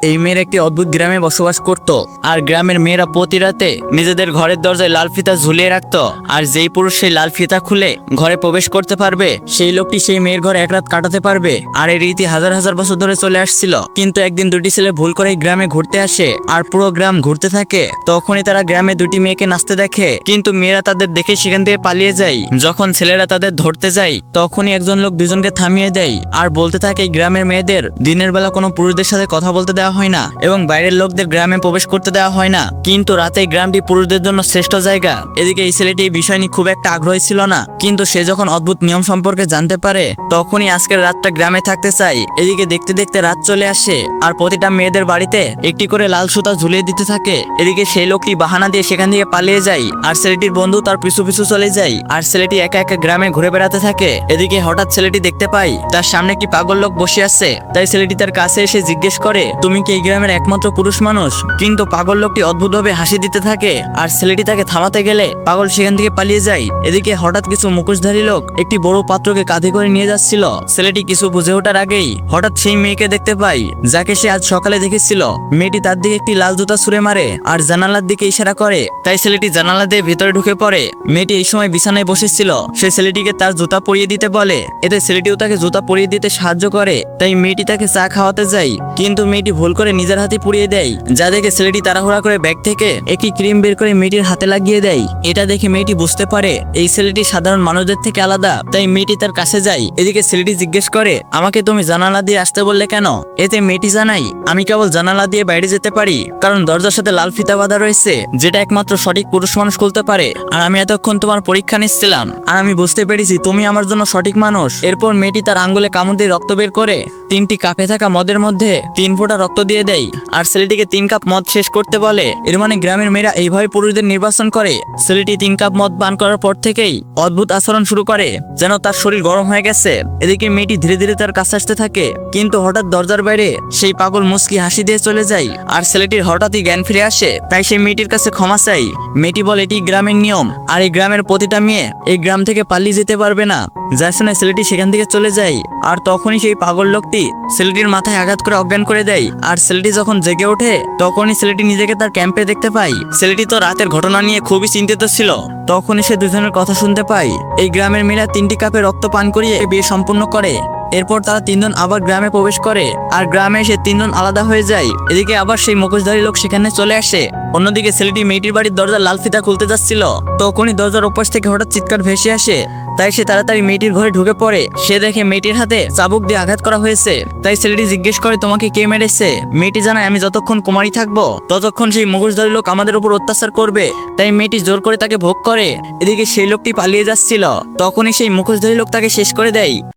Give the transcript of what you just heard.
এই মেয়ের একটি অদ্ভুত গ্রামে বসবাস করত। আর গ্রামের মেয়েরা প্রতি রাতে নিজেদের ঘরের দরজায় লাল ফিতা ঝুলিয়ে রাখত। আর যেই পুরুষ সেই লাল ফিতা খুলে ঘরে প্রবেশ করতে পারবে সেই লোকটি সেই মেয়ের ঘরে এক রাত কাটাতে পারবে। আর এই রীতি হাজার হাজার বছর ধরে চলে আসছিল। কিন্তু একদিন দুটি ছেলে ভুল করে গ্রামে ঘুরতে আসে আর পুরো গ্রাম ঘুরতে থাকে। তখনই তারা গ্রামে দুটি মেয়েকে নাচতে দেখে, কিন্তু মেয়েরা তাদের দেখে সেখান থেকে পালিয়ে যায়। যখন ছেলেরা তাদের ধরতে যায় তখনই একজন লোক দুজনকে থামিয়ে দেয় আর বলতে থাকে গ্রামের মেয়েদের দিনের বেলা কোনো পুরুষদের সাথে কথা বলতে দেওয়া হয় না এবং বাইরের লোকদের গ্রামে প্রবেশ করতে দেওয়া হয় না, কিন্তু রাতে গ্রামটি পুরুষদের জন্য শ্রেষ্ঠ জায়গা। এদিকে এই ছেলেটি এই বিষয় নিয়ে খুব একটা আগ্রহী ছিল না, কিন্তু সে যখন অদ্ভুত নিয়ম সম্পর্কে জানতে পারে তখনই আজকের রাতটা গ্রামে থাকতে চায়। এদিকে দেখতে দেখতে রাত চলে আসে আর প্রতিটা মেয়েদের বাড়িতে একটি করে লাল সুতা ঝুলিয়ে দিতে থাকে। এদিকে সেই লোকটি বাহানা দিয়ে সেখান থেকে পালিয়ে যায় আর ছেলেটির বন্ধু তার পিছু পিছু চলে যায় আর ছেলেটি একা একা গ্রামে ঘুরে বেড়াতে থাকে। এদিকে হঠাৎ ছেলেটি দেখতে পায় তার সামনে একটি পাগল লোক বসে আছে। তাই ছেলেটি তার কাছে এসে জিজ্ঞেস করে, তুমি কি এই গ্রামের একমাত্র পুরুষ মানুষ? কিন্তু পাগল লোকটি অদ্ভুতভাবে হাসি দিতে থাকে আর ছেলেটি তাকে থামাতে গেলে পাগল সেখান থেকে পালিয়ে যায়। এদিকে হঠাৎ কিছু মুখোশধারী লোক একটি বড় পাত্রকে কাঁধে করে নিয়ে যাচ্ছিল। ছেলেটি কিছু বুঝে ওঠার আগেই হঠাৎ সেই মেয়েকে দেখতে পায় যাকে সে আজ সকালে দেখেছিল। মেয়েটি তার দিকে একটি লাল জুতা ছুঁড়ে মারে আর জানালার দিকে ইশারা করে। তাই ছেলেটি জানালা দিয়ে ভিতরে ঢুকে পড়ে। মেয়েটি এই সময় বিছানায় বসেছিল। সে ছেলেটিকে তার জুতা পরিয়ে দিতে বলে, এতে ছেলেটিও তাকে জুতা পরিয়ে দিতে সাহায্য করে। তাই মেয়েটি তাকে চা খাওয়াতে যায়, কিন্তু মেয়েটি ভুল করে নিজের হাতে পুড়িয়ে দেয়। যা দেখে ছেলেটি তাড়াহুড়া করে ব্যাগ থেকে একটি ক্রিম বের করে মেয়েটির হাতে লাগিয়ে দেয়। এটা দেখে মেয়েটি বুঝতে পারে এই ছেলেটি সাধারণ মানুষদের থেকে আলাদা। তাই মেয়েটি তার কাছে যায়। এদিকে ছেলেটি জিজ্ঞেস করে, আমাকে তুমি জানালা দিয়ে আসতে বললে কেন? এতে মেয়েটি জানাই, আমি কেবল জানালা দিয়ে বাইরে যেতে পারি কারণ দরজার সাথে লাল ফিতা বাঁধা রয়েছে, যেটা একমাত্র সঠিক পুরুষ মানুষ খুলতে পারে। আর আমি এতক্ষণ তোমার পরীক্ষা নিচ্ছিলাম আর আমি বুঝতে পেরেছি তুমি আমার জন্য সঠিক মানুষ। এরপর মেয়েটি তার আঙ্গুলে কামড় দিয়ে রক্ত বের করে 3টি কাপে থাকা মদের মধ্যে 3 ফোঁটা রক্ত দিয়ে দেয় আর ছেলেটিকে 3 কাপ মদ শেষ করতে বলে। এর মানে গ্রামের মেয়েরা এইভাবে পুরুষদের নির্বাচন করে। ছেলেটি 3 কাপ মদ পান করার পর থেকেই অদ্ভুত আচরণ শুরু করে, যেন তার শরীর গরম হয়ে গেছে। এদিকে মেয়েটি ধীরে ধীরে তার কাছে আসতে থাকে, কিন্তু হঠাৎ দরজার বাইরে সেই পাগল মুচকি হাসি দিয়ে চলে যায় আর ছেলেটির হঠাৎই জ্ঞান ফিরে আসে। তাই সে মেয়েটির কাছে ক্ষমা চাই। মেয়েটি বলে এটি গ্রামের নিয়ম আর এই গ্রামের প্রতিটা মেয়ে এই গ্রাম থেকে পালিয়ে যেতে পারবে না। যার শুনে ছেলেটি সেখান থেকে চলে যায় আর তখনই সেই পাগল লোকটি ছেলেটির মাথায় আঘাত করে অজ্ঞান করে দেয়। আর ছেলেটি যখন জেগে ওঠে তখনই ছেলেটি নিজেকে তার ক্যাম্পে দেখতে পায়। ছেলেটি তো রাতের ঘটনা নিয়ে খুবই চিন্তিত ছিল। তখনই সে দুজনের কথা শুনতে পায়। এই গ্রামের মেয়েরা 3টি কাপে রক্ত পান করিয়ে বিয়ে সম্পূর্ণ করে। এরপর তারা 3 জন আবার গ্রামে প্রবেশ করে আর গ্রামে এসে 3 জন আলাদা হয়ে যায়। এদিকে আবার সেই মুখোশধারী লোক সেখানে চলে আসে। অন্যদিকে ছেলেটি মেয়েটির বাড়ির দরজা লাল ফিতা খুলতে যাচ্ছিল, তখনই দরজার ওপাশ থেকে হঠাৎ চিৎকার ভেসে আসে। তাই সে তাড়াতাড়ি মেয়েটির ঘরে ঢুকে পড়ে। সে দেখে মেয়েটির হাতে চাবুক দিয়ে আঘাত করা হয়েছে। তাই ছেলেটি জিজ্ঞেস করে, তোমাকে কে মেরেছে? মেয়েটি জানায়, আমি যতক্ষণ কুমারী থাকবো ততক্ষণ সেই মুখোশধারী লোক আমাদের উপর অত্যাচার করবে। তাই মেয়েটি জোর করে তাকে ভোগ করে। এদিকে সেই লোকটি পালিয়ে যাচ্ছিল, তখনই সেই মুখোশধারী লোক তাকে শেষ করে দেয়।